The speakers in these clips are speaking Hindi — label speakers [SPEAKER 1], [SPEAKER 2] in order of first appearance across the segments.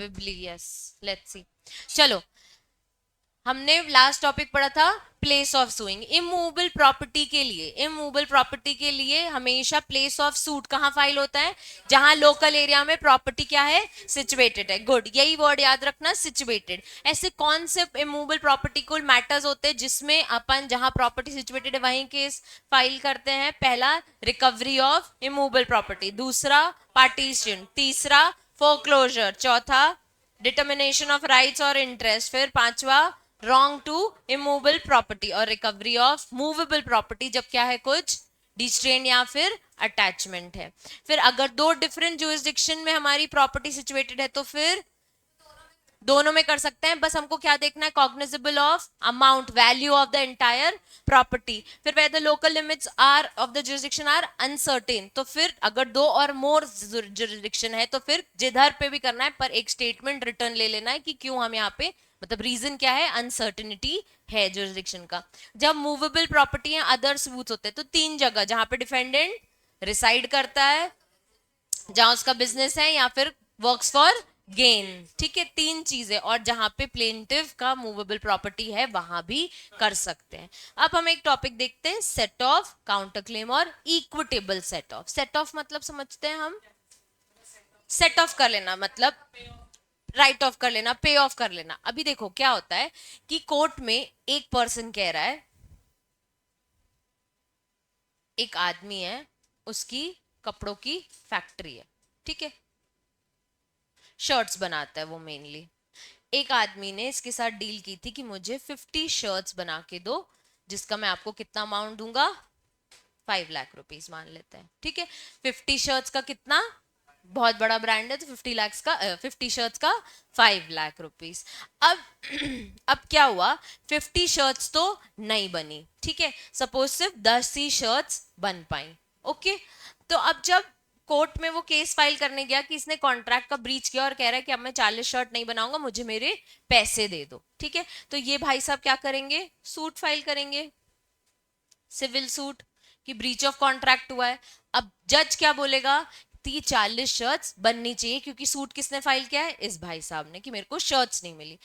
[SPEAKER 1] Probably yes, let's see. चलो, हमने लास्ट टॉपिक पढ़ा था place of sewing. Immovable property के लिए, इमूवेबल प्रॉपर्टी के लिए हमेशा प्लेस ऑफ सूट कहाँ फाइल होता है? जहां लोकल एरिया में प्रॉपर्टी क्या है? सिचुएटेड है। गुड, यही वर्ड याद रखना, सिचुएटेड। ऐसे कौन से इमूवेबल प्रॉपर्टी को मैटर्स होते हैं जिसमें अपन जहां प्रॉपर्टी सिचुएटेड है वहीं केस फाइल करते हैं? पहला, रिकवरी ऑफ इमूवेबल प्रॉपर्टी। दूसरा, पार्टीशन। तीसरा, फोरक्लोजर। चौथा, डिटर्मिनेशन ऑफ राइट्स और इंटरेस्ट। फिर पांचवा, रॉन्ग टू इमूवेबल प्रॉपर्टी। और रिकवरी ऑफ मूवेबल प्रॉपर्टी जब क्या है? कुछ डिस्ट्रेन या फिर अटैचमेंट है। फिर अगर दो डिफरेंट जुरिस्डिक्शन में हमारी प्रॉपर्टी सिचुएटेड है तो फिर दोनों में कर सकते हैं। बस हमको क्या देखना है? Cognizable of amount, value of the entire property. फिर where the local limits are of the jurisdiction are uncertain, तो फिर अगर दो और मोर जुरिस्डिक्शन है तो फिर जिधर पे भी करना है पर एक स्टेटमेंट रिटर्न ले लेना है कि क्यों हम यहाँ पे, मतलब रीजन क्या है? अनसर्टेनिटी है जुरिस्डिक्शन का। जब मूवेबल प्रॉपर्टी है, अदर सबूत होते हैं, तो तीन जगह जहां पे डिफेंडेंट रिसाइड करता है, जहां उसका बिजनेस है, या फिर वर्क्स फॉर गेन। ठीक है, तीन चीजें। और जहां पे प्लेंटिव का मूवेबल प्रॉपर्टी है वहां भी कर सकते हैं। अब हम एक टॉपिक देखते हैं, सेट ऑफ, काउंटर क्लेम और equitable set of. Set of मतलब समझते हैं हम, सेट ऑफ कर लेना मतलब राइट ऑफ कर लेना, पे ऑफ कर लेना। अभी देखो क्या होता है कि कोर्ट में एक पर्सन कह रहा है, एक आदमी है, उसकी कपड़ों की फैक्ट्री है, ठीक है, शर्ट्स बनाता है वो मेनली। एक आदमी ने इसके साथ डील की थी कि मुझे 50 शर्ट्स बना के दो, जिसका मैं आपको कितना अमाउंट दूंगा? 5 लाख रुपीज मान लेते हैं, ठीक है। 50 शर्ट्स का कितना? बहुत बड़ा ब्रांड है तो 50 लाख का, 50 शर्ट्स का 5 लाख रुपीज। अब अब क्या हुआ? 50 शर्ट्स तो नहीं बनी, ठीक है, सपोज सिर्फ 10 ही शर्ट्स बन पाई। ओके, तो अब जब कोर्ट में वो केस फाइल करने गया कि इसने कॉन्ट्रैक्ट का ब्रीच किया और कह रहा है कि अब मैं 40 शर्ट नहीं बनाऊंगा, मुझे मेरे पैसे दे दो, ठीक है, तो ये भाई साहब क्या करेंगे? सूट फाइल करेंगे, सिविल सूट, कि ब्रीच ऑफ कॉन्ट्रैक्ट हुआ है। अब जज क्या बोलेगा? 40 शर्ट्स बननी चाहिए, क्योंकि सूट किसने फाइल किया है? इस भाई साहब ने, कि मेरे को शर्ट्स नहीं मिली।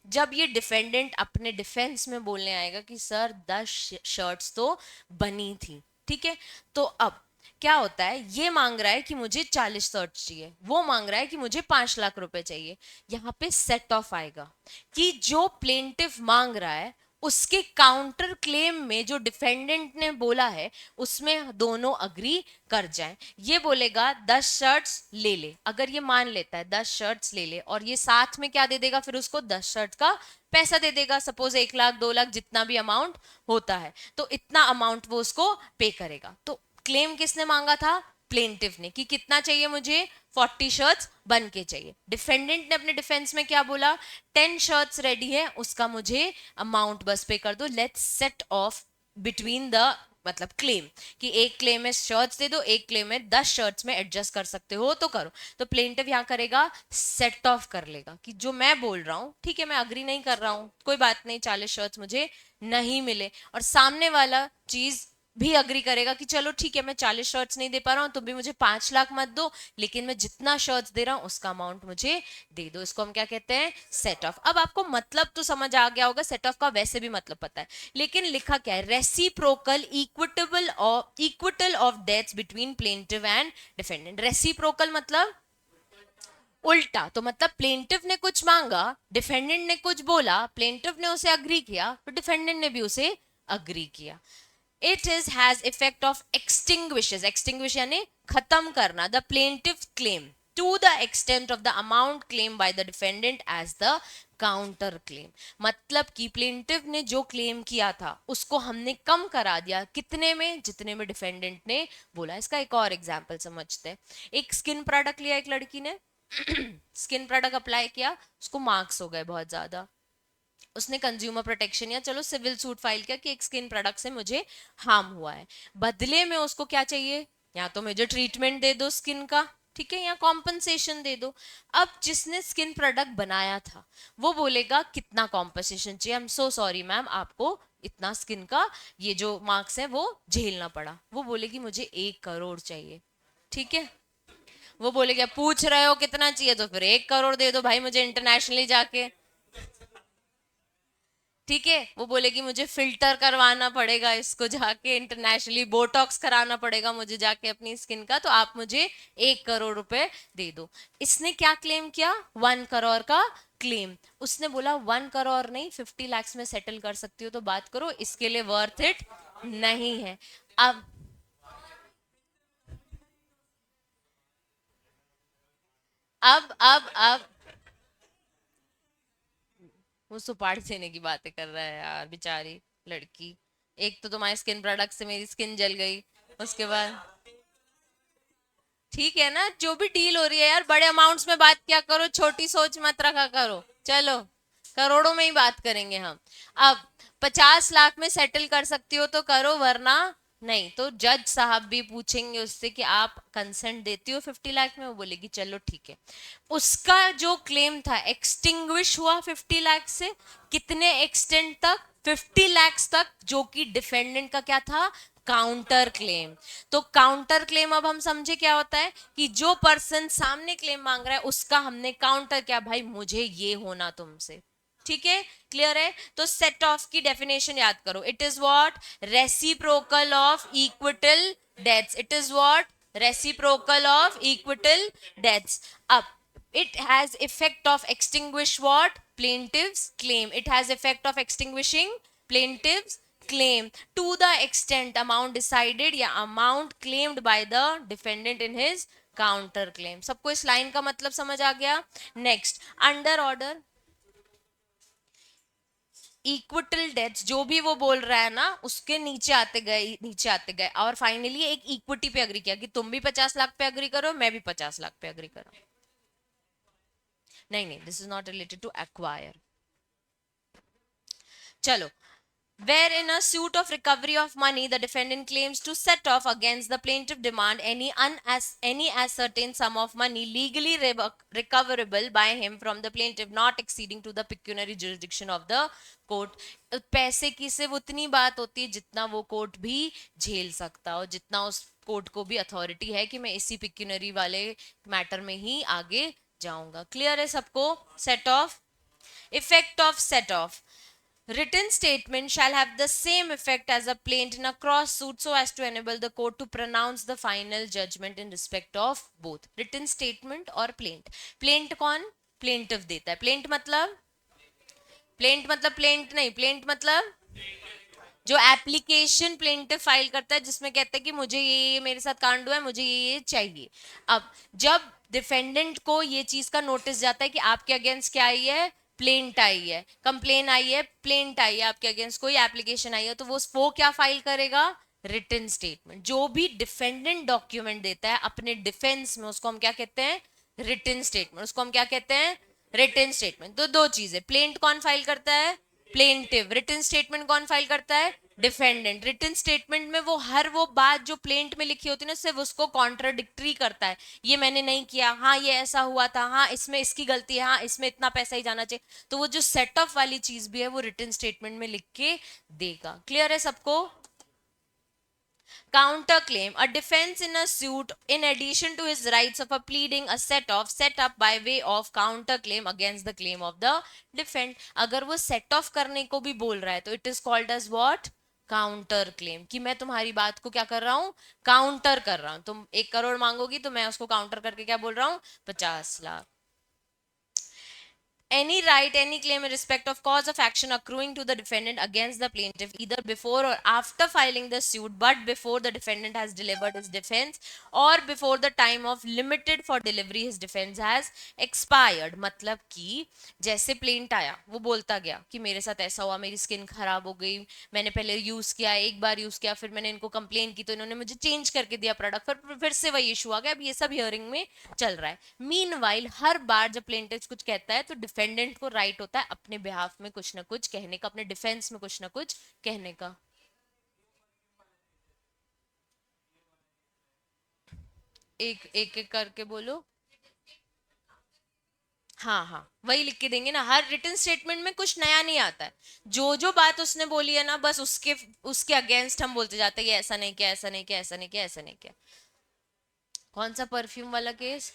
[SPEAKER 1] जब ये डिफेंडेंट अपने डिफेंस में बोलने आएगा कि सर 10 शर्ट्स तो बनी थी, ठीक है, तो अब क्या होता है? ये मांग रहा है कि मुझे 40 शर्ट्स चाहिए, वो मांग रहा है कि मुझे 5 लाख रुपए चाहिए। यहाँ पे सेट ऑफ आएगा कि जो प्लेंटिफ मांग रहा है उसके काउंटर क्लेम में जो डिफेंडेंट ने बोला है उसमें दोनों अग्री कर जाएं। ये बोलेगा 10 शर्ट्स ले ले, अगर ये मान लेता है 10 शर्ट्स ले ले, और ये साथ में क्या दे देगा फिर उसको? 10 शर्ट्स का पैसा दे देगा, सपोज 1 लाख 2 लाख जितना भी अमाउंट होता है, तो इतना अमाउंट वो उसको पे करेगा। तो क्लेम किसने मांगा था? प्लेंटिव ने, कि कितना चाहिए मुझे? 40 शर्ट्स बन के चाहिए। डिफेंडेंट ने अपने डिफेंस में क्या बोला? 10 शर्ट्स रेडी है, उसका मुझे अमाउंट बस पे कर दो। Let's set of between the, मतलब क्लेम, कि एक क्लेम में शर्ट्स दे दो, एक क्लेम में 10 शर्ट्स में एडजस्ट कर सकते हो तो करो। तो प्लेंटिव यहाँ करेगा, सेट ऑफ कर लेगा कि जो मैं बोल रहा हूँ, ठीक है, मैं अग्री नहीं कर रहा हूँ, कोई बात नहीं, 40 शर्ट्स मुझे नहीं मिले, और सामने वाला चीज भी अग्री करेगा कि चलो ठीक है, मैं 40 शर्ट्स नहीं दे पा रहा हूं तो भी मुझे 5 लाख मत दो, लेकिन मैं जितना शर्ट्स दे रहा हूं उसका अमाउंट मुझे दे दो। इसको हम क्या कहते हैं? Set of. अब आपको मतलब तो समझ आ गया होगा, सेट ऑफ का वैसे भी मतलब पता है, लेकिन लिखा क्या है? Reciprocal acquittal of debts between plaintiff and defendant. Reciprocal मतलब उल्टा, तो मतलब प्लेंटिव ने कुछ मांगा, डिफेंडेंट ने कुछ बोला, प्लेंटिव ने उसे अग्री किया, तो डिफेंडेंट ने भी उसे अग्री किया। It is has effect of extinguishes, extinguish यानी खत्म करना, the plaintiff claim to the extent of the amount claim by the defendant as the counter claim. मतलब कि प्लेंटिव ने जो क्लेम किया था उसको हमने कम करा दिया, कितने में? जितने में डिफेंडेंट ने बोला। इसका एक और एग्जांपल समझते हैं। एक स्किन प्रोडक्ट लिया एक लड़की ने, स्किन प्रोडक्ट अप्लाई किया, उसको मार्क्स हो गए बहुत ज्यादा, उसने कंज्यूमर प्रोटेक्शन या चलो सिविल सूट फाइल किया कि एक स्किन प्रोडक्ट से मुझे हार्म हुआ है, बदले में उसको क्या चाहिए? या तो मुझे ट्रीटमेंट दे दो स्किन का, ठीक है, या कॉम्पनसेशन दे दो। अब जिसने स्किन प्रोडक्ट बनाया था वो बोलेगा कितना कॉम्पनसेशन चाहिए? I am so sorry ma'am, आपको इतना स्किन का ये जो मार्क्स है वो झेलना पड़ा। वो बोलेगी मुझे 1 करोड़ चाहिए, ठीक है। वो बोलेगा पूछ रहे हो कितना चाहिए तो फिर 1 करोड़ दे दो भाई मुझे इंटरनेशनली जाके। ठीक है, वो बोलेगी मुझे फिल्टर करवाना पड़ेगा इसको जाके इंटरनेशनली, बोटॉक्स कराना पड़ेगा मुझे जाके अपनी स्किन का, तो आप मुझे 1 करोड़ रुपए दे दो। इसने क्या क्लेम किया? 1 करोड़ का क्लेम। उसने बोला 1 करोड़ नहीं, 50 लाख में सेटल कर सकती हो तो बात करो, इसके लिए वर्थ इट नहीं है। अब अब वो सुपारी देने की बातें कर रहा है यार, बेचारी लड़की। एक तो तुम्हारे स्किन प्रोडक्ट से मेरी स्किन जल गई, उसके बाद ठीक है ना, जो भी डील हो रही है यार, बड़े अमाउंट्स में बात क्या करो, छोटी सोच मत रखा करो। चलो करोड़ों में ही बात करेंगे हम। अब 50 लाख में सेटल कर सकती हो तो करो, वरना नहीं। तो जज साहब भी पूछेंगे उससे कि आप कंसेंट देती हो 50 लाख में, वो बोलेगी चलो ठीक है। उसका जो क्लेम था एक्सटिंग्विश हुआ 50 लाख से। कितने एक्सटेंट तक? 50 लाख तक, जो कि डिफेंडेंट का क्या था? Counter claim. तो काउंटर क्लेम अब हम समझे क्या होता है, कि जो पर्सन सामने क्लेम मांग रहा है उसका हमने काउंटर क्या, भाई मुझे ये होना तुमसे। ठीक है, क्लियर है? तो सेट ऑफ की डेफिनेशन याद करो, it is what? Reciprocal of acquittal debts. It is what? Reciprocal of acquittal debts. अब it has effect of extinguish what? Plaintiff's claim. It has effect of extinguishing plaintiff's claim to the extent amount decided या amount claimed by the defendant in his counter claim. सबको इस लाइन का मतलब समझ आ गया? Next, under order acquittal debts, जो भी वो बोल रहा है ना, उसके नीचे आते गए नीचे आते गए, और फाइनली एक इक्विटी पे अग्री किया कि तुम भी 50 लाख पे अग्री करो, मैं भी 50 लाख पे अग्री करो। नहीं नहीं, this is not related to acquire. चलो, where in a suit of recovery of money the defendant claims to set off against the plaintiff demand any ascertained sum of money legally recoverable by him from the plaintiff not exceeding to the pecuniary jurisdiction of the court। पैसे की सिर्फ उतनी बात होती है जितना वो कोर्ट भी झेल सकता हो, जितना उस कोर्ट को भी अथॉरिटी है कि मैं इसी पिक्यूनरी वाले मैटर में ही आगे जाऊंगा। क्लियर है सबको? Set of, effect of set off, written statement shall have the same effect as a plaint in a cross suit so as to enable the court to pronounce the final judgment in respect of both written statement और plaint। plaint कौन? plaintiff देता है। plaint मतलब plaint नहीं, plaint मतलब जो एप्लीकेशन प्लेंटिफ फाइल करता है, जिसमें कहता है कि मुझे ये मेरे साथ कांड हुआ है, मुझे ये चाहिए। अब जब डिफेंडेंट को ये चीज का नोटिस जाता है कि आपके अगेंस्ट क्या आई है, प्लेंट आई है, कंप्लेन आई है, प्लेंट आई है, आपके अगेंस्ट कोई एप्लीकेशन आई है, तो वो क्या फाइल करेगा? Written statement. जो भी डिफेंडेंट डॉक्यूमेंट देता है अपने डिफेंस में, उसको हम क्या कहते हैं? Written statement. उसको हम क्या कहते हैं? Written statement. तो दो चीजें, प्लेंट कौन फाइल करता है? प्लेंटिव। रिटन स्टेटमेंट कौन फाइल करता है? डिफेंडेंट। रिटन स्टेटमेंट में वो हर वो बात जो प्लेंट में लिखी होती है ना, सिर्फ उसको कॉन्ट्राडिक्टरी करता है। ये मैंने नहीं किया, हाँ ये ऐसा हुआ था, हाँ इसमें इसकी गलती है, हाँ इसमें इतना पैसा ही जाना चाहिए। तो वो जो सेट ऑफ वाली चीज भी है वो रिटन स्टेटमेंट में लिख के देगा। क्लियर है सबको? Counterclaim, a defense in a suit in addition to his rights of a pleading a set up by way of counterclaim against the claim of the defendant। अगर वो set off करने को भी बोल रहा है तो it is called as what? Counter claim. कि मैं तुम्हारी बात को क्या कर रहा हूं? काउंटर कर रहा हूं। तुम 1 करोड़ मांगोगी तो मैं उसको काउंटर करके क्या बोल रहा हूं? 50 lakh. any right, any claim in respect of cause of action accruing to the defendant against the plaintiff either before or after filing the suit but before the defendant has delivered his defense or before the time of limited for delivery his defense has expired। मतलब कि जैसे प्लेंट आया, वो बोलता गया कि मेरे साथ ऐसा हुआ, मेरी स्किन खराब हो गई, मैंने पहले यूज किया, एक बार यूज किया, फिर मैंने इनको कंप्लेन की तो इन्होंने मुझे चेंज करके दिया प्रोडक्ट, फिर से वही इशू आ गया। अब ये सब हियरिंग में चल रहा है। मीनवाइल हर बार जब प्लेंटिफ कुछ कहता है तो डिफेंडेंट को राइट होता है अपने बिहाफ में कुछ ना कुछ कहने का, अपने डिफेंस में कुछ ना कुछ कहने का। एक एक एक करके बोलो। हाँ हाँ, वही लिख के देंगे ना। हर रिटन स्टेटमेंट में कुछ नया नहीं आता है। जो जो बात उसने बोली है ना, बस उसके उसके अगेंस्ट हम बोलते जाते हैं कि ऐसा नहीं किया, ऐसा नहीं किया, ऐसा नहीं किया, ऐसा नहीं किया। कौन सा परफ्यूम वाला केस?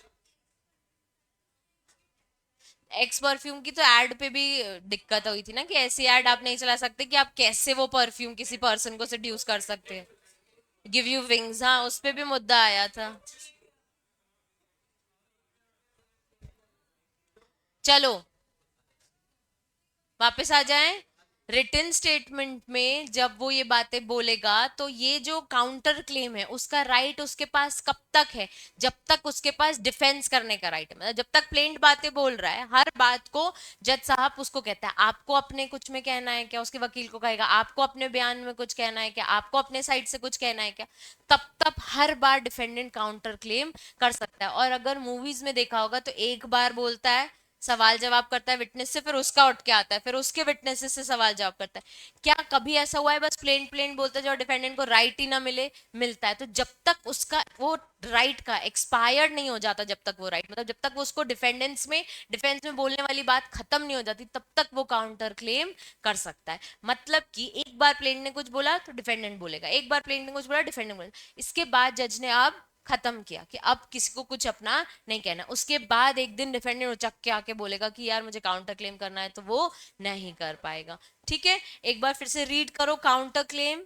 [SPEAKER 1] एक्स परफ्यूम की तो एड पे भी दिक्कत हुई थी ना, कि ऐसी एड आप नहीं चला सकते कि आप कैसे वो परफ्यूम किसी पर्सन को सेड्यूस कर सकते हैं। गिव यू विंग्स, हाँ उस पे भी मुद्दा आया था। चलो वापस आ जाएं। रिटन स्टेटमेंट में जब वो ये बातें बोलेगा तो ये जो काउंटर क्लेम है उसका राइट उसके पास कब तक है? जब तक उसके पास डिफेंस करने का राइट है, मतलब जब तक प्लेंट बातें बोल रहा है हर बात को जज साहब उसको कहता है आपको अपने कुछ में कहना है क्या, उसके वकील को कहेगा आपको अपने बयान में कुछ कहना है क्या, आपको अपने साइड से कुछ कहना है क्या, तब तब हर बार डिफेंडेंट काउंटर क्लेम कर सकता है। और अगर मूवीज में देखा होगा तो एक बार बोलता है, सवाल जवाब करता है विटनेस से, फिर उसका उठ के आता है, फिर उसके विटनेसेस से सवाल जवाब करता है। क्या कभी ऐसा हुआ है बस प्लेन प्लेन बोलते जो डिफेंडेंट को राइट ही ना मिले? मिलता है। तो जब तक उसका वो राइट का एक्सपायर्ड नहीं हो जाता, जब तक वो राइट मतलब जब तक वो उसको डिफेंस में बोलने वाली बात खत्म नहीं हो जाती, तब तक वो काउंटर क्लेम कर सकता है। मतलब कि एक बार प्लेन ने कुछ बोला तो डिफेंडेंट बोलेगा, एक बार प्लेन ने कुछ बोला डिफेंडेंट बोलेगा, इसके बाद जज ने अब खत्म किया कि अब किसी को कुछ अपना नहीं कहना। उसके बाद एक दिन डिफेंडेंट उचक के आके बोलेगा कि यार मुझे काउंटर क्लेम करना है, तो वो नहीं कर पाएगा। ठीक है, एक बार फिर से रीड करो काउंटर क्लेम।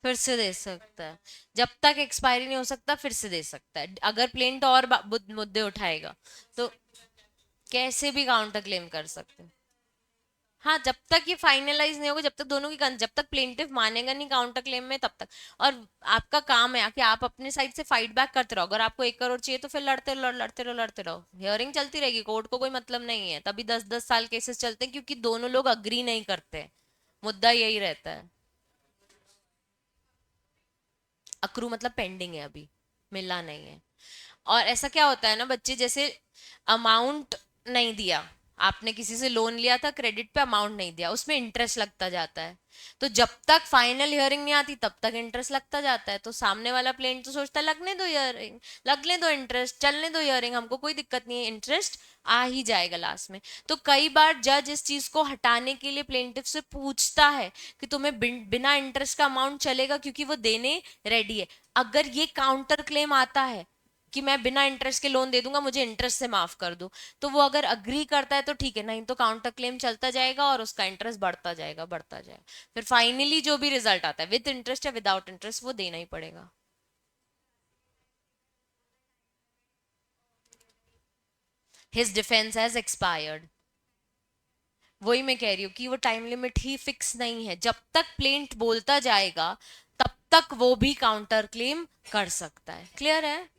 [SPEAKER 1] फिर से दे सकता है, जब तक एक्सपायरी नहीं हो सकता फिर से दे सकता है, अगर प्लेंट और मुद्दे उठाएगा तो कैसे भी काउंटर क्लेम कर सकते हैं। हाँ, जब तक ये फाइनलाइज नहीं होगा, जब तक दोनों की जब तक प्लेंटिफ मानेगा नहीं काउंटर क्लेम में, तब तक। और आपका काम है कि आप अपने साइड से फाइट बैक करते रहो। अगर आपको 1 करोड़ चाहिए तो फिर लड़ते रहो लड़ते रहो लड़ते रहो, हियरिंग चलती रहेगी, कोर्ट को कोई मतलब नहीं है, तभी 10-10 साल केसेस चलते हैं, क्योंकि दोनों लोग अग्री नहीं करते। मुद्दा यही रहता है। अक्रू मतलब पेंडिंग है, अभी मिला नहीं है। और ऐसा क्या होता है ना बच्चे, जैसे अमाउंट नहीं दिया, आपने किसी से लोन लिया था, क्रेडिट पे अमाउंट नहीं दिया, उसमें इंटरेस्ट लगता जाता है। तो जब तक फाइनल हियरिंग नहीं आती तब तक इंटरेस्ट लगता जाता है। तो सामने वाला प्लेन तो सोचता है लगने दो हियरिंग, लगने दो इंटरेस्ट, चलने दो हियरिंग, हमको कोई दिक्कत नहीं है, इंटरेस्ट आ ही जाएगा लास्ट में। तो कई बार जज इस चीज को हटाने के लिए प्लेंटिफ से पूछता है कि तुम्हें बिना इंटरेस्ट का अमाउंट चलेगा, क्योंकि वो देने रेडी है। अगर ये काउंटर क्लेम आता है कि मैं बिना इंटरेस्ट के लोन दे दूंगा, मुझे इंटरेस्ट से माफ कर दो, तो वो अगर अग्री करता है तो ठीक है, नहीं तो काउंटर क्लेम चलता जाएगा और उसका इंटरेस्ट बढ़ता जाएगा बढ़ता जाएगा। फिर फाइनली जो भी रिजल्ट आता है, विद इंटरेस्ट या विदाउट इंटरेस्ट, वो देना ही पड़ेगा। His defence has expired. वही मैं कह रही हूँ कि वो टाइम लिमिट ही फिक्स नहीं है, जब तक प्लेंट बोलता जाएगा तब तक वो भी काउंटर क्लेम कर सकता है। क्लियर है?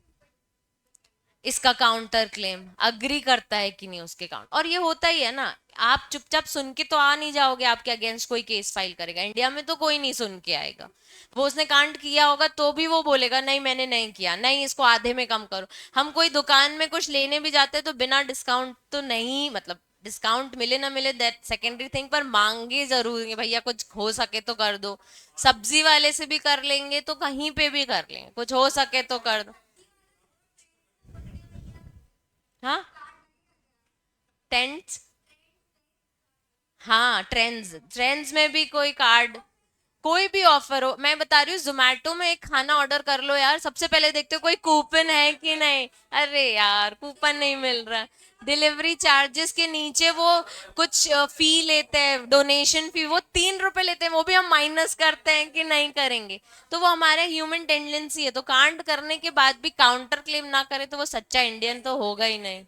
[SPEAKER 1] इसका काउंटर क्लेम अग्री करता है कि नहीं उसके काउंट, और ये होता ही है ना। आप चुपचाप सुन के तो आ नहीं जाओगे आपके अगेंस्ट कोई केस फाइल करेगा, इंडिया में तो कोई नहीं सुन के आएगा। वो उसने कांड किया होगा तो भी वो बोलेगा नहीं मैंने नहीं किया, नहीं इसको आधे में कम करो। हम कोई दुकान में कुछ लेने भी जाते हैं तो बिना डिस्काउंट तो नहीं, मतलब डिस्काउंट मिले ना मिले दैट सेकेंडरी थिंग, पर मांगे जरूर है, भैया कुछ हो सके तो कर दो। सब्जी वाले से भी कर लेंगे तो कहीं पे भी कर लेंगे, कुछ हो सके तो कर दो। हाँ, टेंट्स। हाँ, ट्रेंड्स ट्रेंड्स में भी कोई कार्ड, कोई भी ऑफर हो, मैं बता रही हूँ जोमेटो में एक खाना ऑर्डर कर लो यार, सबसे पहले देखते हो कोई कूपन है कि नहीं। अरे यार कूपन नहीं मिल रहा। डिलीवरी चार्जेस के नीचे वो कुछ फी लेते हैं, डोनेशन फी, वो 3 रुपए लेते हैं, वो भी हम माइनस करते हैं कि नहीं करेंगे। तो वो हमारे ह्यूमन टेंडेंसी है, तो कांड करने के बाद भी काउंटर क्लेम ना करे तो वो सच्चा इंडियन तो होगा ही नहीं।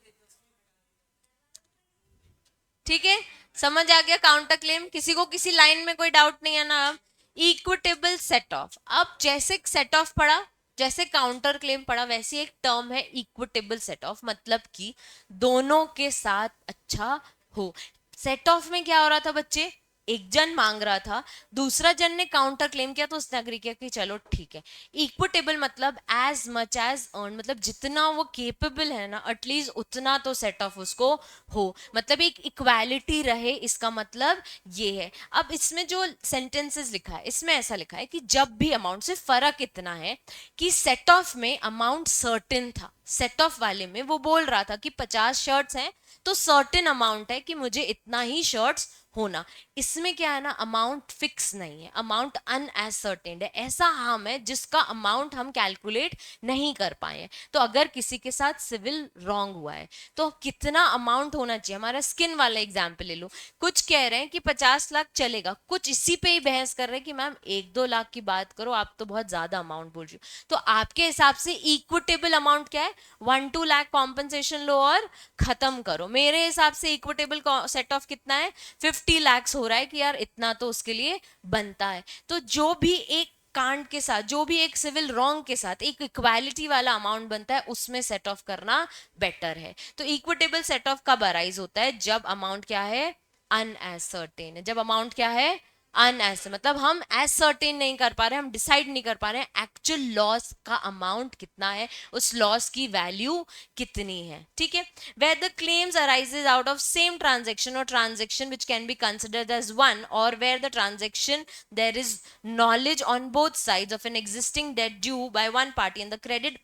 [SPEAKER 1] ठीक है, समझ आ गया काउंटर क्लेम? किसी को किसी लाइन में कोई डाउट नहीं है ना? अब इक्विटेबल सेट ऑफ, अब जैसे सेट ऑफ पढ़ा, जैसे काउंटर क्लेम पढ़ा वैसे एक टर्म है इक्विटेबल सेट ऑफ, मतलब कि दोनों के साथ अच्छा हो। सेट ऑफ में क्या हो रहा था बच्चे, एक जन मांग रहा था, दूसरा जन ने काउंटर क्लेम किया तो उसने अग्री किया कि चलो ठीक है। इक्विटेबल मतलब एज मच एज अर्न, मतलब जितना वो केपेबल है ना एटलीस्ट उतना तो सेट ऑफ उसको हो, मतलब एक इक्वालिटी रहे, इसका मतलब ये है। अब इसमें जो सेंटेंसेस लिखा है इसमें ऐसा लिखा है कि जब भी अमाउंट से फर्क इतना है कि सेट ऑफ में अमाउंट सर्टेन था, सेट ऑफ वाले में वो बोल रहा था कि 50 शर्ट्स हैं तो सर्टेन अमाउंट है कि मुझे इतना ही शर्ट्स होना। इसमें क्या है ना, अमाउंट फिक्स नहीं है, अमाउंट अनएसर्टेन्ड है, ऐसा हार्म है जिसका अमाउंट हम कैलकुलेट नहीं कर पाए हैं। तो अगर किसी के साथ सिविल रॉन्ग हुआ है तो कितना अमाउंट होना चाहिए, हमारा स्किन वाला एग्जाम्पल ले लो, कुछ कह रहे हैं कि 50 लाख चलेगा, कुछ इसी पे ही बहस कर रहे हैं कि मैम 1-2 लाख की बात करो, आप तो बहुत ज्यादा अमाउंट बोल रही हो। तो आपके हिसाब से इक्विटेबल अमाउंट क्या है, 1-2 लाख कॉम्पनसेशन लो और खत्म करो। मेरे हिसाब से इक्विटेबल सेट ऑफ कितना है, 50 lakhs हो रहा है कि यार इतना तो उसके लिए बनता है। तो जो भी एक कांड के साथ, जो भी एक सिविल रॉन्ग के साथ एक इक्वालिटी वाला अमाउंट बनता है उसमें सेट ऑफ करना बेटर है। तो इक्विटेबल सेट ऑफ कब अराइज होता है, जब अमाउंट क्या है, अनएसर्टेन है। जब अमाउंट क्या है, अनएस, मतलब हम एसर्टेन नहीं कर पा रहे, हम डिसाइड नहीं कर पा रहे हैं एक्चुअल लॉस का अमाउंट कितना है, उस लॉस की वैल्यू कितनी है। ठीक है, where the claims arises out of same transaction or transaction which can be considered as one, or where the transaction there is knowledge on both sides of an existing debt due by one party and the credit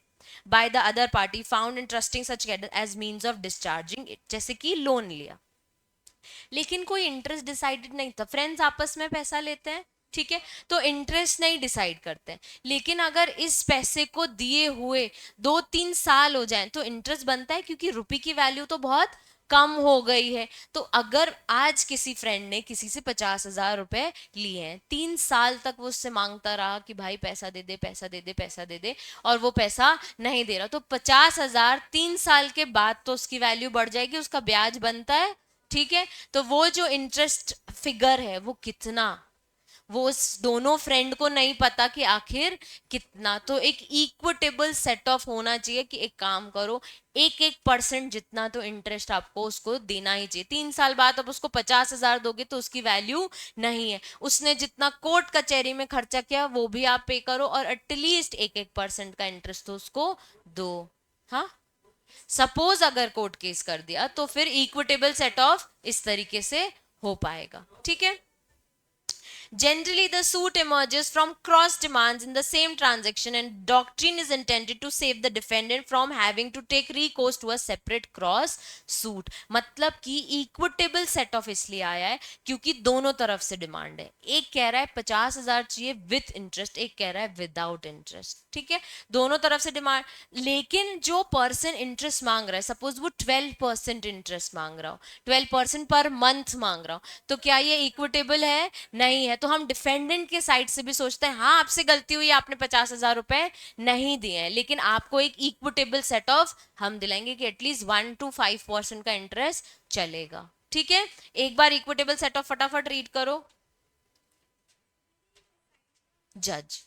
[SPEAKER 1] by the other party found in trusting such credit as means of discharging it। जैसे कि लोन लिया लेकिन कोई इंटरेस्ट डिसाइडेड नहीं था, फ्रेंड्स आपस में पैसा लेते हैं, ठीक है, तो इंटरेस्ट नहीं डिसाइड करते हैं, लेकिन अगर इस पैसे को दिए हुए 2-3 साल हो जाएं तो इंटरेस्ट बनता है, क्योंकि रुपए की वैल्यू तो बहुत कम हो गई है। तो अगर आज किसी फ्रेंड ने किसी से 50,000 रुपए लिए हैं, 3 साल तक वो उससे मांगता रहा कि भाई पैसा दे दे, पैसा दे दे, पैसा दे दे, और वो पैसा नहीं दे रहा, तो 50,000 3 साल के बाद तो उसकी वैल्यू बढ़ जाएगी, उसका ब्याज बनता है, ठीक है। तो वो जो इंटरेस्ट फिगर है वो कितना, वो उस दोनों फ्रेंड को नहीं पता कि आखिर कितना। तो एक इक्विटेबल सेट ऑफ होना चाहिए कि एक काम करो, 1-1% जितना तो इंटरेस्ट आपको उसको देना ही चाहिए। 3 साल बाद अब उसको 50,000 दोगे तो उसकी वैल्यू नहीं है, उसने जितना कोर्ट कचहरी में खर्चा किया वो भी आप पे करो, और एटलीस्ट 1-1% का इंटरेस्ट तो उसको दो। हाँ, सपोज अगर कोर्ट केस कर दिया तो फिर इक्विटेबल सेट ऑफ इस तरीके से हो पाएगा। ठीक है, generally, the suit emerges from cross demands in the same transaction, and doctrine is intended to save the defendant from having to take recourse to a separate cross suit। मतलब कि इक्विटेबल सेट ऑफ इसलिए आया है क्योंकि दोनों तरफ से डिमांड है, एक कह रहा है 50,000 चाहिए विथ इंटरेस्ट, एक कह रहा है विदाउट इंटरेस्ट। ठीक है, दोनों तरफ से डिमांड, लेकिन जो पर्सन इंटरेस्ट मांग रहा है, सपोज वो 12% इंटरेस्ट मांग रहा हो, 12% पर मंथ मांग रहा हो, तो क्या ये इक्विटेबल है, नहीं है। तो हम डिफेंडेंट के साइड से भी सोचते हैं हाँ आपसे गलती हुई, आपने 50,000 रुपए नहीं दिए हैं, लेकिन आपको एक इक्विटेबल सेट ऑफ हम दिलाएंगे कि एटलीस्ट 1-5% का इंटरेस्ट चलेगा। ठीक है, एक बार इक्विटेबल सेट ऑफ फटाफट रीड करो। जज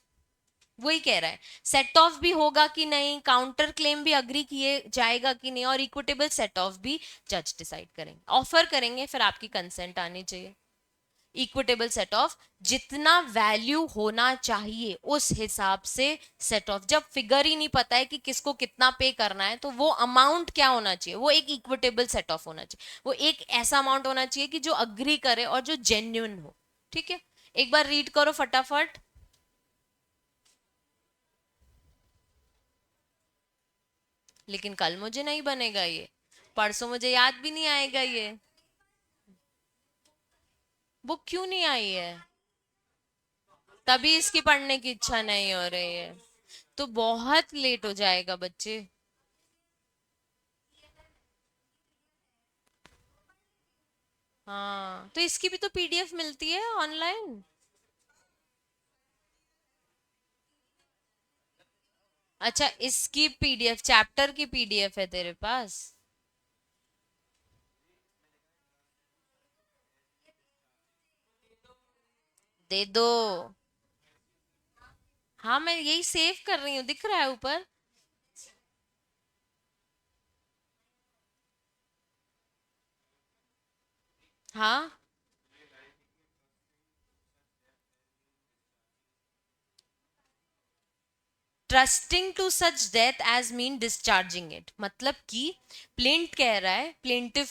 [SPEAKER 1] वही कह रहा है, सेट ऑफ भी होगा कि नहीं, काउंटर क्लेम भी अग्री किए जाएगा कि नहीं, और इक्विटेबल सेट ऑफ भी जज डिसाइड करेंगे, ऑफर करेंगे, फिर आपकी कंसेंट आनी चाहिए। इक्विटेबल सेट ऑफ जितना वैल्यू होना चाहिए उस हिसाब से सेट ऑफ, जब फिगर ही नहीं पता है कि किसको कितना पे करना है तो वो अमाउंट क्या होना चाहिए, वो एक इक्विटेबल सेट ऑफ होना चाहिए, वो एक ऐसा अमाउंट होना चाहिए कि जो अग्री करे और जो जेन्युइन हो। ठीक है, एक बार रीड करो फटाफट। लेकिन कल मुझे नहीं बनेगा ये, परसों मुझे याद भी नहीं आएगा ये, बुक क्यों नहीं आई है, तभी इसकी पढ़ने की इच्छा नहीं हो रही है, तो बहुत लेट हो जाएगा बच्चे। हाँ, तो इसकी भी तो पीडीएफ मिलती है ऑनलाइन। अच्छा, इसकी पीडीएफ, चैप्टर की पीडीएफ है तेरे पास? दे दो। हाँ मैं यही सेव कर रही हूँ, दिख रहा है ऊपर। हाँ, trusting to such death as mean discharging it, मतलब कि प्लेंट कह रहा है, प्लेंटिव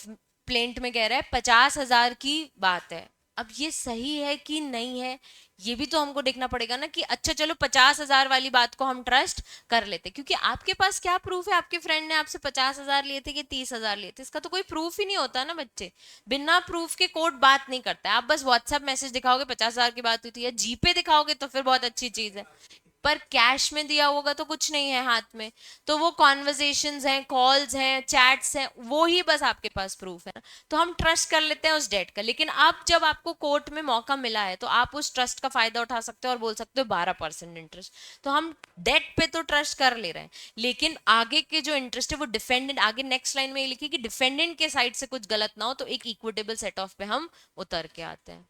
[SPEAKER 1] प्लेंट में कह रहा है 50,000 की बात है। अब ये सही है कि नहीं है, ये भी तो हमको देखना पड़ेगा ना, कि अच्छा चलो 50,000 वाली बात को हम ट्रस्ट कर लेते, क्योंकि आपके पास क्या प्रूफ है आपके फ्रेंड ने आपसे 50,000 लिए थे कि 30,000 लिए थे, इसका तो कोई प्रूफ ही नहीं होता ना बच्चे। बिना प्रूफ के कोर्ट बात नहीं करता है। आप बस व्हाट्सएप मैसेज दिखाओगे 50,000 की बात हुई थी, या जीपे दिखाओगे तो फिर बहुत अच्छी चीज है, पर कैश में दिया होगा तो कुछ नहीं है हाथ में। तो वो कॉन्वर्जेशंस हैं, कॉल्स हैं, चैट्स हैं, वो ही बस आपके पास प्रूफ है ना। तो हम ट्रस्ट कर लेते हैं उस डेट का, लेकिन अब जब आपको कोर्ट में मौका मिला है तो आप उस ट्रस्ट का फायदा उठा सकते हो और बोल सकते हो 12% इंटरेस्ट। तो हम डेट पे तो ट्रस्ट कर ले रहे हैं, लेकिन आगे के जो इंटरेस्ट है वो डिफेंडेंट, आगे नेक्स्ट लाइन में ये लिखी कि डिफेंडेंट के साइड से कुछ गलत ना हो, तो एक इक्विटेबल सेट ऑफ पे हम उतर के आते हैं।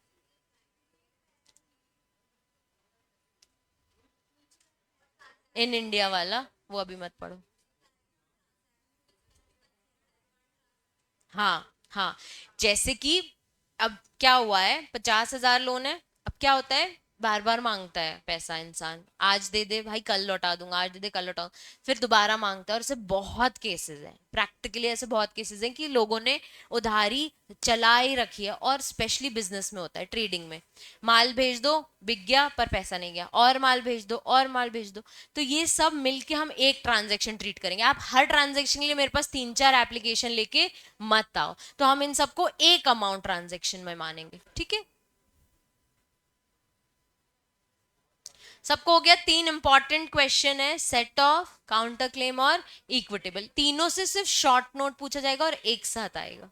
[SPEAKER 1] इन इंडिया वाला वो अभी मत पढ़ो। हाँ हाँ, जैसे कि अब क्या हुआ है, 50,000 लोन है, अब क्या होता है, बार बार मांगता है पैसा इंसान, आज दे दे भाई कल लौटा दूंगा, आज दे दे कल लौटा, फिर दोबारा मांगता है। और ऐसे बहुत केसेस हैं, प्रैक्टिकली ऐसे बहुत केसेस हैं कि लोगों ने उधारी चला ही रखी है, और स्पेशली बिजनेस में होता है, ट्रेडिंग में। माल भेज दो, बिक गया पर पैसा नहीं गया, और माल भेज दो और माल भेज दो। तो ये सब मिलके हम एक ट्रांजेक्शन ट्रीट करेंगे। आप हर ट्रांजेक्शन के लिए मेरे पास 3-4 एप्लीकेशन लेके मत आओ, तो हम इन सबको एक अमाउंट ट्रांजेक्शन में मानेंगे, ठीक है। सबको हो गया। 3 इंपॉर्टेंट क्वेश्चन है, सेट ऑफ, काउंटर क्लेम और इक्विटेबल, तीनों से सिर्फ शॉर्ट नोट पूछा जाएगा और एक साथ आएगा।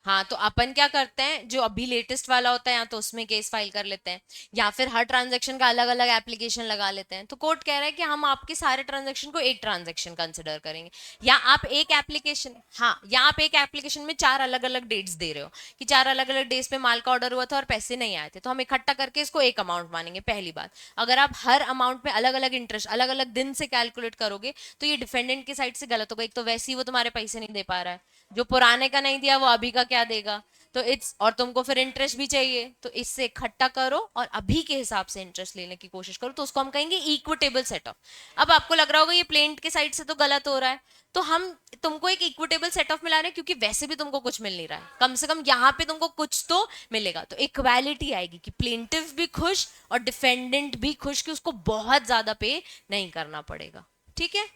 [SPEAKER 1] हाँ, तो अपन क्या करते हैं, जो अभी लेटेस्ट वाला होता है या तो उसमें केस फाइल कर लेते हैं, या फिर हर ट्रांजैक्शन का अलग अलग एप्लीकेशन लगा लेते हैं। तो कोर्ट कह रहा है कि हम आपके सारे ट्रांजैक्शन को एक ट्रांजैक्शन कंसिडर करेंगे, या आप एक एप्लीकेशन, हाँ, या आप एक एप्लीकेशन में 4 अलग अलग डेट्स दे रहे हो, कि 4 अलग अलग डेज पे माल का ऑर्डर हुआ था और पैसे नहीं आए थे, तो हम इकट्ठा करके इसको एक अमाउंट मानेंगे, पहली बात। अगर आप हर अमाउंट में अलग अलग इंटरेस्ट अलग अलग दिन से कैलकुलेट करोगे, तो ये डिफेंडेंट की साइड से गलत होगा। एक तो वैसे ही वो तुम्हारे पैसे नहीं दे पा रहा है, जो पुराने का नहीं दिया वो अभी का क्या देगा। तो इट्स, और तुमको फिर इंटरेस्ट भी चाहिए, तो इससे इकट्ठा करो और अभी के हिसाब से इंटरेस्ट लेने की कोशिश करो, तो उसको हम कहेंगे इक्विटेबल सेट ऑफ। अब आपको लग रहा होगा ये प्लेंट के साइड से तो गलत हो रहा है, तो हम तुमको एक इक्विटेबल सेट ऑफ मिला रहे हैं, क्योंकि वैसे भी तुमको कुछ मिल नहीं रहा है, कम से कम यहाँ पे तुमको कुछ तो मिलेगा। तो इक्वालिटी आएगी कि प्लेंटिव भी खुश और डिफेंडेंट भी खुश, कि उसको बहुत ज्यादा पे नहीं करना पड़ेगा, ठीक है।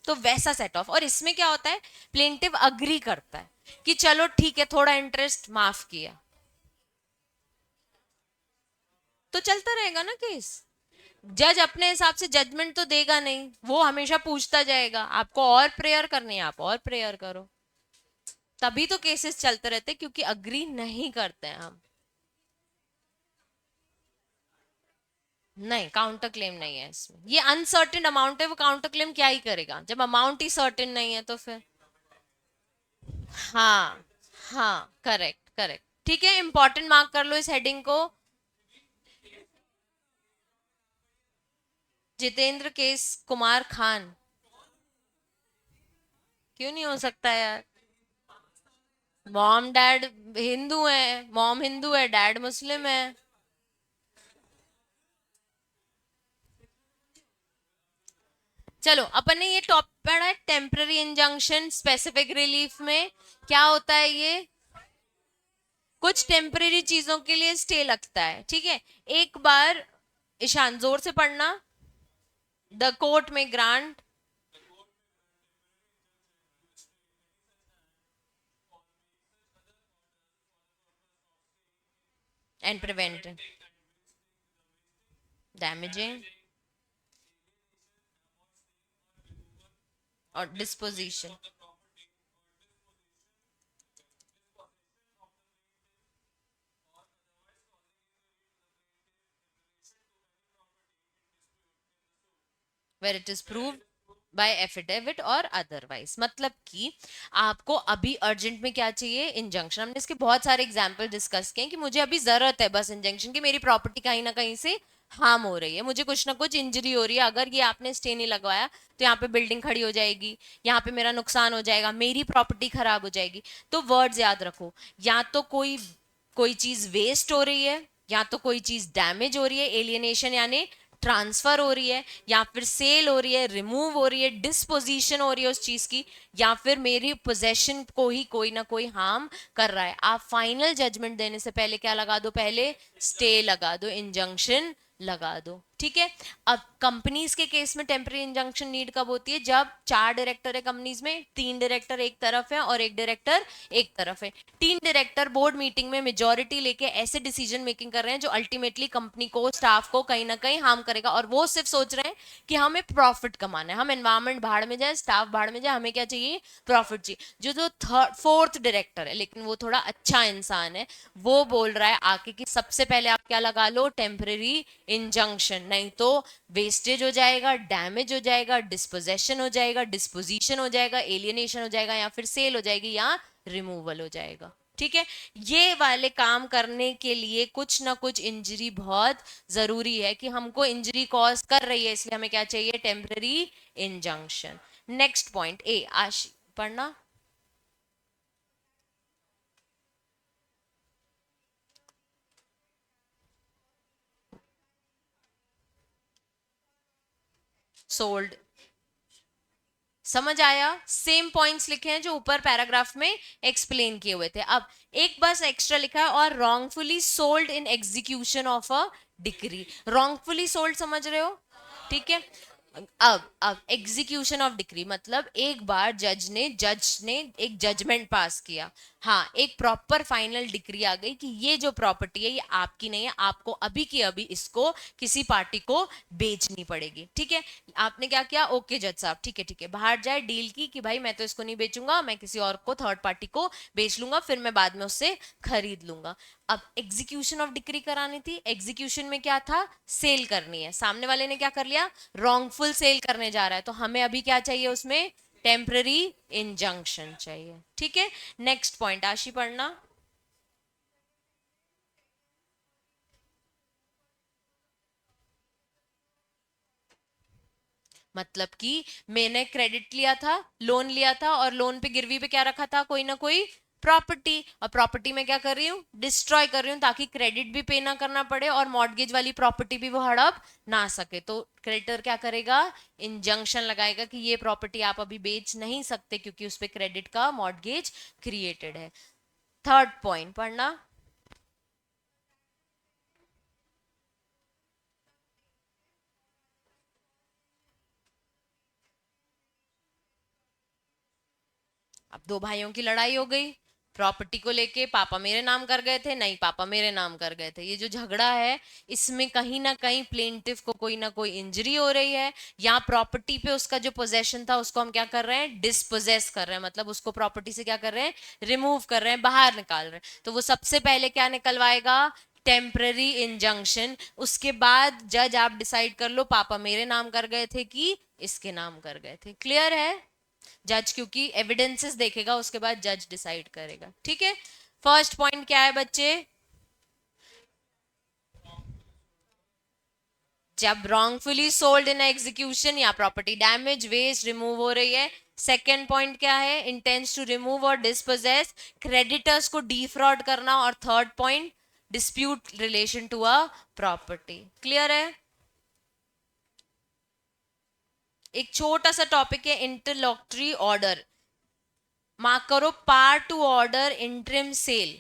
[SPEAKER 1] तो वैसा सेट ऑफ, और इसमें क्या होता है, प्लेंटिव अग्री करता है कि चलो ठीक है थोड़ा इंटरेस्ट माफ किया, तो चलता रहेगा ना केस। जज अपने हिसाब से जजमेंट तो देगा नहीं, वो हमेशा पूछता जाएगा, आपको और प्रेयर करनी है आप और प्रेयर करो। तभी तो केसेस चलते रहते, क्योंकि अग्री नहीं करते हैं हम। नहीं, काउंटर क्लेम नहीं है इसमें, ये अनसर्टेन अमाउंट है, वो काउंटर क्लेम क्या ही करेगा जब अमाउंट ही सर्टेन नहीं है, तो फिर। हाँ हाँ, करेक्ट करेक्ट, ठीक है, इंपॉर्टेंट मार्क कर लो इस हेडिंग को। जितेंद्र केस कुमार खान, क्यों नहीं हो सकता यार। मॉम डैड हिंदू है, मॉम हिंदू है, डैड मुस्लिम है। चलो, अपन ने ये टॉपिक पढ़ा है, टेम्पररी इंजंक्शन स्पेसिफिक रिलीफ में क्या होता है ये, कुछ टेम्पररी चीजों के लिए स्टे लगता है, ठीक है। एक बार, ईशान जोर से पढ़ना, द कोर्ट में ग्रांट एंड प्रिवेंट डैमेजिंग और disposition, where it is proved by affidavit और अदरवाइज। मतलब कि आपको अभी अर्जेंट में क्या चाहिए, इंजंक्शन। हमने इसके बहुत सारे एग्जांपल डिस्कस किए कि मुझे अभी जरूरत है बस इंजंक्शन की, मेरी प्रॉपर्टी कहीं ना कहीं से हार्म हो रही है, मुझे कुछ ना कुछ इंजरी हो रही है, अगर ये आपने स्टे नहीं लगवाया तो यहाँ पे बिल्डिंग खड़ी हो जाएगी, यहाँ पे मेरा नुकसान हो जाएगा, मेरी प्रॉपर्टी खराब हो जाएगी। तो वर्ड्स याद रखो, या तो कोई कोई चीज वेस्ट हो रही है, या तो कोई चीज डैमेज हो रही है, एलियनेशन यानी ट्रांसफर हो रही है, या फिर सेल हो रही है, रिमूव हो रही है, डिस्पोजिशन हो रही है उस चीज की, या फिर मेरी पोजेशन को ही कोई ना कोई हार्म कर रहा है। आप फाइनल जजमेंट देने से पहले क्या लगा दो, पहले स्टे लगा दो, इंजंक्शन लगा दो। ठीक है। अब कंपनीज के केस में टेम्पररी इंजंक्शन नीड कब होती है, जब 4 डायरेक्टर है कंपनीज में, 3 डायरेक्टर एक तरफ है और 1 डायरेक्टर एक तरफ है। 3 डायरेक्टर बोर्ड मीटिंग में मेजोरिटी लेके ऐसे डिसीजन मेकिंग कर रहे हैं जो अल्टीमेटली कंपनी को, स्टाफ को कहीं ना कहीं हार्म करेगा, और वो सिर्फ सोच रहे हैं कि हमें प्रॉफिट कमाना है, हम एनवायरमेंट भाड़ में जाए, स्टाफ भाड़ में जाए, हमें क्या चाहिए, प्रॉफिट चाहिए। जो जो थर्ड फोर्थ डायरेक्टर है, लेकिन वो थोड़ा अच्छा इंसान है, वो बोल रहा है आके कि सबसे पहले आप क्या लगा लो, टेम्परेरी इंजंक्शन, नहीं तो वेस्टेज हो जाएगा, डैमेज हो जाएगा, डिस्पोजेशन हो जाएगा, डिस्पोजिशन हो जाएगा, एलियनेशन हो जाएगा, या फिर सेल हो जाएगी, या रिमूवल हो जाएगा। ठीक है। ये वाले काम करने के लिए कुछ ना कुछ इंजरी बहुत जरूरी है, कि हमको इंजरी कॉज कर रही है, इसलिए हमें क्या चाहिए, temporary injunction. Next point A, आशी पढ़ना। सोल्ड, समझ आया, सेम पॉइंट्स लिखे हैं जो ऊपर पैराग्राफ में एक्सप्लेन किए हुए थे। अब एक बस एक्स्ट्रा लिखा है, और wrongfully sold in execution of a decree. Wrongfully sold समझ रहे हो, ठीक है। अब एग्जीक्यूशन ऑफ डिक्री मतलब एक बार जज ने एक जजमेंट पास किया, हाँ, एक प्रॉपर फाइनल डिक्री आ गई कि ये जो प्रॉपर्टी है ये आपकी नहीं है, आपको अभी की अभी इसको किसी पार्टी को बेचनी पड़ेगी। ठीक है। आपने क्या किया, ओके जज साहब, ठीक है ठीक है, बाहर जाए डील की कि भाई मैं तो इसको नहीं बेचूंगा, मैं किसी और को, थर्ड पार्टी को बेच लूंगा, फिर मैं बाद में उससे खरीद लूंगा। अब एग्जीक्यूशन ऑफ डिक्री करानी थी, एग्जीक्यूशन में क्या था, सेल करनी है, सामने वाले ने क्या कर लिया, रॉन्गफुल सेल करने जा रहा है, तो हमें अभी क्या चाहिए उसमें, टेम्पररी इंजंक्शन चाहिए। ठीक है। नेक्स्ट पॉइंट आशी पढ़ना। मतलब कि मैंने क्रेडिट लिया था, लोन लिया था, और लोन पे गिरवी पे क्या रखा था, कोई ना कोई प्रॉपर्टी, और प्रॉपर्टी में क्या कर रही हूँ, डिस्ट्रॉय कर रही हूँ, ताकि क्रेडिट भी पे ना करना पड़े और मॉर्गेज वाली प्रॉपर्टी भी वो हड़प ना सके। तो क्रेडिटर क्या करेगा, इंजंक्शन लगाएगा कि ये प्रॉपर्टी आप अभी बेच नहीं सकते, क्योंकि उस पर क्रेडिट का मॉर्गेज क्रिएटेड है। थर्ड पॉइंट पढ़ना। अब दो भाइयों की लड़ाई हो गई प्रॉपर्टी को लेके, पापा मेरे नाम कर गए थे, नहीं पापा मेरे नाम कर गए थे, ये जो झगड़ा है इसमें कहीं ना कहीं प्लेंटिफ को कोई ना कोई इंजरी हो रही है, या प्रॉपर्टी पे उसका जो पोजेशन था उसको हम क्या कर रहे हैं, डिस्पोजेस कर रहे हैं, मतलब उसको प्रॉपर्टी से क्या कर रहे हैं, रिमूव कर रहे हैं, बाहर निकाल रहे हैं। तो वो सबसे पहले क्या निकलवाएगा, टेम्पररी इंजंक्शन। उसके बाद जज आप डिसाइड कर लो पापा मेरे नाम कर गए थे कि इसके नाम कर गए थे। क्लियर है। जज क्योंकि एविडेंसेस देखेगा, उसके बाद जज डिसाइड करेगा। ठीक है। फर्स्ट पॉइंट क्या है बच्चे, जब रॉन्गफुली सोल्ड इन एग्जीक्यूशन या प्रॉपर्टी डैमेज, वेस्ट, रिमूव हो रही है। सेकेंड पॉइंट क्या है, इंटेंस टू रिमूव और डिस्पोजेस, क्रेडिटर्स को डिफ्रॉड करना। और third point, dispute relation to a property. Clear है। एक छोटा सा टॉपिक है इंटरलॉक्टरी ऑर्डर, मार्क करो, part two order interim sale.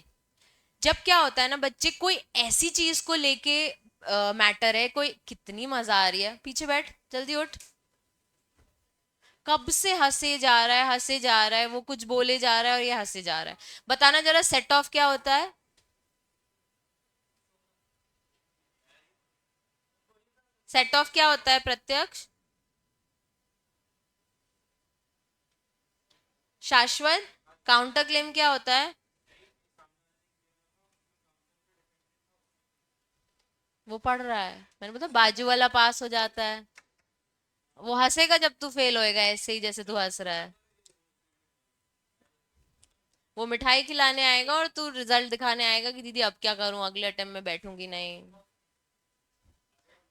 [SPEAKER 1] जब क्या होता है ना बच्चे, कोई ऐसी चीज को लेके मैटर है, कोई, कितनी मजा आ रही है, पीछे बैठ जल्दी उठ, कब से हंसे जा रहा है, हंसे जा रहा है, वो कुछ बोले जा रहा है और ये हंसे जा रहा है। बताना जरा, सेट ऑफ क्या होता है, सेट ऑफ क्या होता है प्रत्यक्ष, शाश्वत, काउंटर क्लेम क्या होता है, वो पढ़ रहा है, मैंने बोला बाजू वाला पास हो जाता है। वो हंसेगा जब तू फेल होएगा, ऐसे ही जैसे तू हंस रहा है। वो मिठाई खिलाने आएगा और तू रिजल्ट दिखाने आएगा कि दीदी अब क्या करूं, अगले अटेम्प्ट में बैठूंगी नहीं।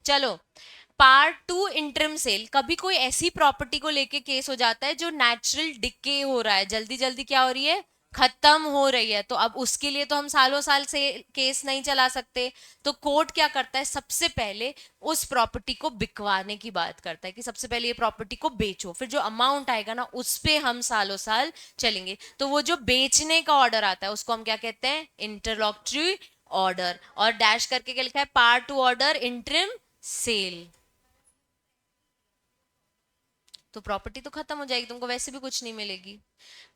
[SPEAKER 1] चलो, पार्ट टू, इंटरम सेल। कभी कोई ऐसी प्रॉपर्टी को लेके केस हो जाता है जो नेचुरल डिके हो रहा है, जल्दी जल्दी क्या हो रही है, खत्म हो रही है, तो अब उसके लिए तो हम सालों साल से केस नहीं चला सकते। तो कोर्ट क्या करता है, सबसे पहले उस प्रॉपर्टी को बिकवाने की बात करता है कि सबसे पहले ये प्रॉपर्टी को बेचो, फिर जो अमाउंट आएगा ना उस पे हम सालों साल चलेंगे। तो वो जो बेचने का ऑर्डर आता है उसको हम क्या कहते हैं, इंटरलॉक्टरी ऑर्डर। और डैश करके क्या लिखा है, part two order interim sale. तो प्रॉपर्टी तो खत्म हो जाएगी, तुमको वैसे भी कुछ नहीं मिलेगी।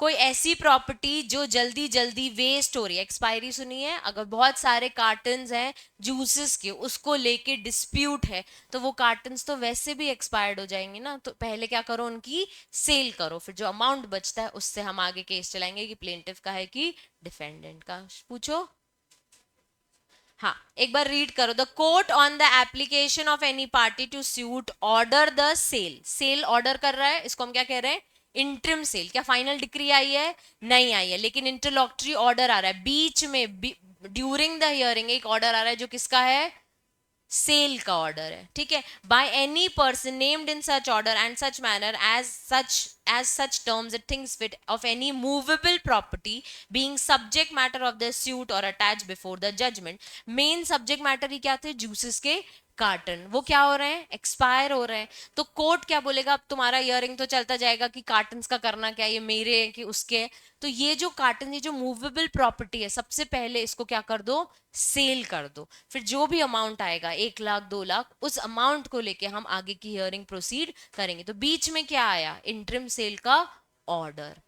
[SPEAKER 1] कोई ऐसी प्रॉपर्टी जो जल्दी जल्दी वेस्ट हो रही है, एक्सपायरी सुनी है, अगर बहुत सारे कार्टन्स हैं जूसेस के, उसको लेके डिस्प्यूट है, तो वो कार्टन्स तो वैसे भी एक्सपायर्ड हो जाएंगे ना, तो पहले क्या करो, उनकी सेल करो, फिर जो अमाउंट बचता है उससे हम आगे केस चलाएंगे कि प्लेंटिफ का है कि डिफेंडेंट का। पूछो। हाँ, एक बार रीड करो। The court on the application of any party to suit order the sale. Sale order कर रहा है, इसको हम क्या कह रहे हैं, इंटरिम सेल। क्या फाइनल डिक्री आई है, नहीं आई है, लेकिन इंटरलॉक्टरी ऑर्डर आ रहा है बीच में, ड्यूरिंग द हियरिंग एक ऑर्डर आ रहा है जो किसका है, सेल का ऑर्डर है, ठीक है। By any person named in such order and such manner as such terms it thinks fit of any movable property being subject matter of the suit or attached before the judgment। Main subject matter ही क्या थे, जूसेस के कार्टन, वो क्या हो रहे हैं, एक्सपायर हो रहे हैं। तो कोर्ट क्या बोलेगा, अब तुम्हारा इयरिंग तो चलता जाएगा कि कार्टन का करना क्या, ये मेरे हैं कि उसके हैं। तो ये जो कार्टन, ये जो मूवेबल प्रॉपर्टी है, सबसे पहले इसको क्या कर दो, सेल कर दो। फिर जो भी अमाउंट आएगा, 1 लाख 2 लाख, उस अमाउंट को लेके हम आगे की हियरिंग प्रोसीड करेंगे। तो बीच में क्या आया, इंटरिम सेल का ऑर्डर।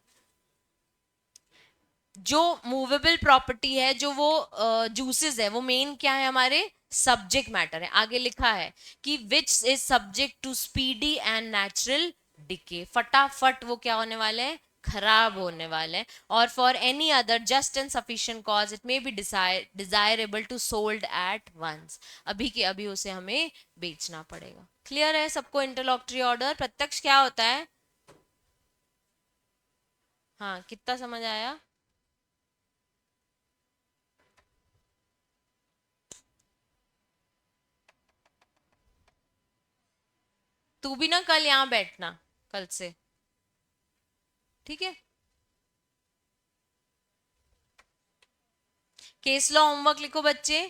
[SPEAKER 1] जो मूवेबल प्रॉपर्टी है, जो वो जूसेस है, वो मेन क्या है, हमारे सब्जेक्ट मैटर है। आगे लिखा है कि which is subject to speedy and natural decay, फटाफट वो क्या होने वाले हैं, खराब होने वाले हैं। और for any other just and sufficient cause it may be desirable to sold at once, अभी के अभी उसे हमें बेचना पड़ेगा। क्लियर है सबको इंटरलॉक्टरी ऑर्डर? प्रत्यक्ष क्या होता है, हाँ कितना समझ आया? तू भी ना कल यहाँ बैठना, कल से, ठीक है। केस लॉ होमवर्क लिखो बच्चे।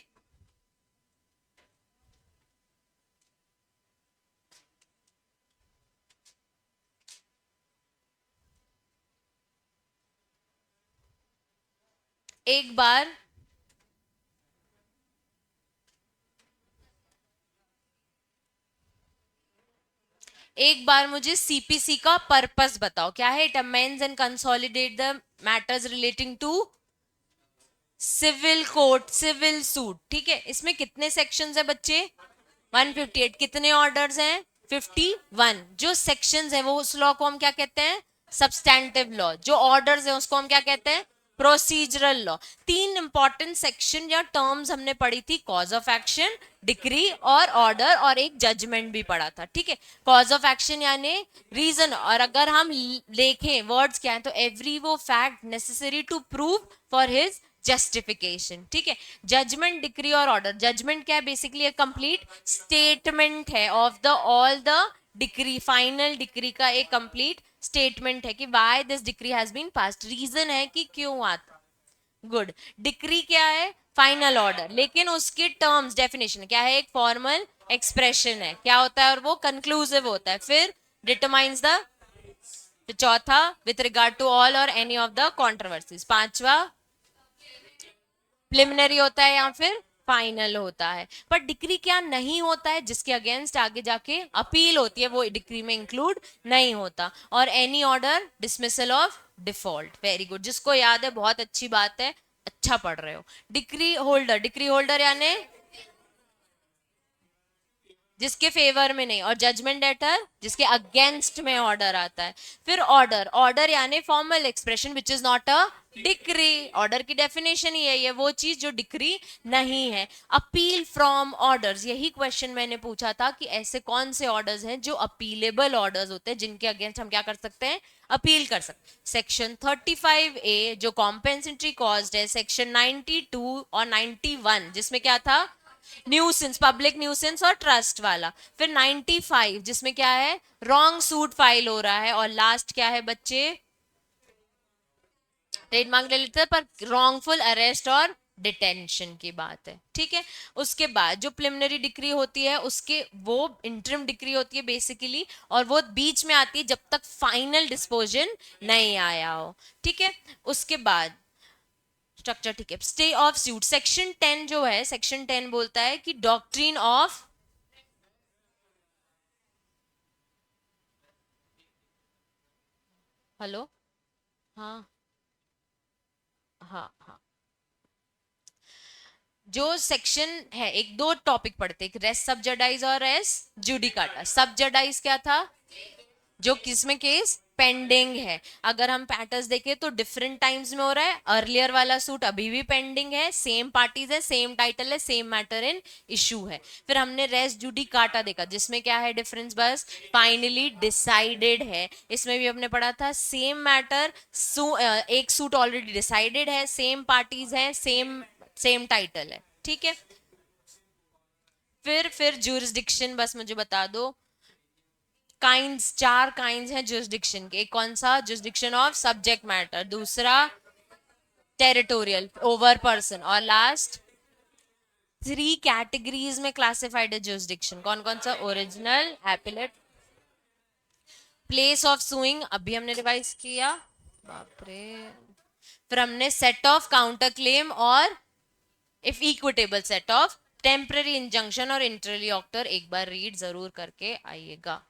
[SPEAKER 1] एक बार मुझे सीपीसी का पर्पस बताओ, क्या है? It amends and consolidate the matters relating to civil court, civil suit, ठीक है। इसमें कितने सेक्शंस है बच्चे? 158। कितने ऑर्डर्स हैं? 51। जो सेक्शंस हैं वो, उस लॉ को हम क्या कहते हैं, सब्सटैंटिव लॉ। जो ऑर्डर्स हैं उसको हम क्या कहते हैं, प्रोसीजरल लॉ। तीन इंपॉर्टेंट सेक्शन या टर्म्स हमने पढ़ी थी, कॉज ऑफ एक्शन, डिक्री और ऑर्डर, और एक जजमेंट भी पढ़ा था, ठीक है। कॉज ऑफ एक्शन यानी रीजन, और अगर हम देखें वर्ड्स क्या है, तो एवरी वो fact necessary to prove for his justification, ठीक है। जजमेंट, डिक्री और ऑर्डर। जजमेंट क्या है, बेसिकली कंप्लीट स्टेटमेंट है of the all the decree, final decree का एक कंप्लीट स्टेटमेंट है कि why this decree has been passed, reason है कि क्यों आता। गुड। डिक्री क्या है, फाइनल ऑर्डर, लेकिन उसके टर्म्स, डेफिनेशन क्या है, एक फॉर्मल एक्सप्रेशन है, क्या होता है, और वो कंक्लूसिव होता है। फिर डिटरमाइंस द, चौथा विथ रिगार्ड टू ऑल और एनी ऑफ द कॉन्ट्रोवर्सीज, पांचवा प्रिलिमिनरी होता है या फिर फाइनल होता है। पर डिक्री क्या नहीं होता है, जिसके अगेंस्ट आगे जाके अपील होती है, वो डिक्री में इंक्लूड नहीं होता। और any order dismissal of default, very good, जिसको याद है बहुत अच्छी बात है, अच्छा पढ़ रहे हो। डिक्री होल्डर, डिक्री होल्डर यानी जिसके फेवर में नहीं, और जजमेंट लेटर जिसके अगेंस्ट में ऑर्डर आता है। फिर ऑर्डर, ऑर्डर यानी formal expression which is not a decree. Order की डेफिनेशन ही है ये, वो चीज जो डिक्री नहीं है। अपील फ्रॉम ऑर्डर्स, यही क्वेश्चन मैंने पूछा था कि ऐसे कौन से ऑर्डर्स हैं जो अपीलेबल ऑर्डर्स होते हैं, जिनके अगेंस्ट हम क्या कर सकते हैं, अपील कर सकते। सेक्शन 35A जो कॉम्पेंसेटरी कॉस्ट है, सेक्शन 92 और 91 जिसमें क्या था, न्यूसेंस, पब्लिक न्यूसेंस और ट्रस्ट वाला। फिर 95 जिसमें क्या है, रॉन्ग सूट फाइल हो रहा है। और लास्ट क्या है बच्चे, ट्रेडमार्क ले लेते हैं पर रॉन्गफुल अरेस्ट और डिटेंशन की बात है, ठीक है। उसके बाद जो प्रिलिमिनरी डिक्री होती है उसके, वो इंटरिम डिक्री होती है बेसिकली, और वो बीच में आती है जब तक फाइनल डिस्पोजन नहीं आया हो, ठीक है। उसके बाद स्ट्रक्चर, ठीक है। स्टे ऑफ सूट, सेक्शन 10 जो है, सेक्शन 10 बोलता है कि डॉक्ट्रिन ऑफ, हेलो, हाँ हाँ हाँ, जो सेक्शन है, एक दो टॉपिक पढ़ते हैं, रेस सब्जेडाइज और रेस जुडिकाटा। सब्जेडाइज क्या था, जो किसमें केस पेंडिंग है। अगर हम पैटर्न्स देखें तो डिफरेंट टाइम्स में हो रहा है, अर्लियर वाला सूट अभी भी पेंडिंग है, सेम पार्टीज है, सेम टाइटल है, सेम मैटर इन इशू है। फिर हमने रेस जुडिकाटा देखा जिसमें क्या है डिफरेंस, बस फाइनली डिसाइडेड है। इसमें भी हमने पढ़ा था सेम मैटर, एक सूट ऑलरेडी डिसाइडेड है, सेम पार्टीज है, सेम सेम टाइटल है, ठीक है। फिर जुरिस्डिक्शन, बस मुझे बता दो, काइंड्स, चार काइंड्स हैं जुरिस्डिक्शन के। एक कौन सा, जुरिस्डिक्शन ऑफ सब्जेक्ट मैटर, दूसरा टेरिटोरियल ओवर पर्सन, और लास्ट थ्री कैटेगरीज में क्लासिफाइड है जुरिस्डिक्शन। कौन कौन सा, original, appellate, place of sewing अभी हमने रिवाइज किया, बाप रे। फिर हमने सेट ऑफ काउंटर क्लेम और if equitable set of temporary injunction और इंटरली ऑक्टर, एक बार रीड जरूर करके आइएगा।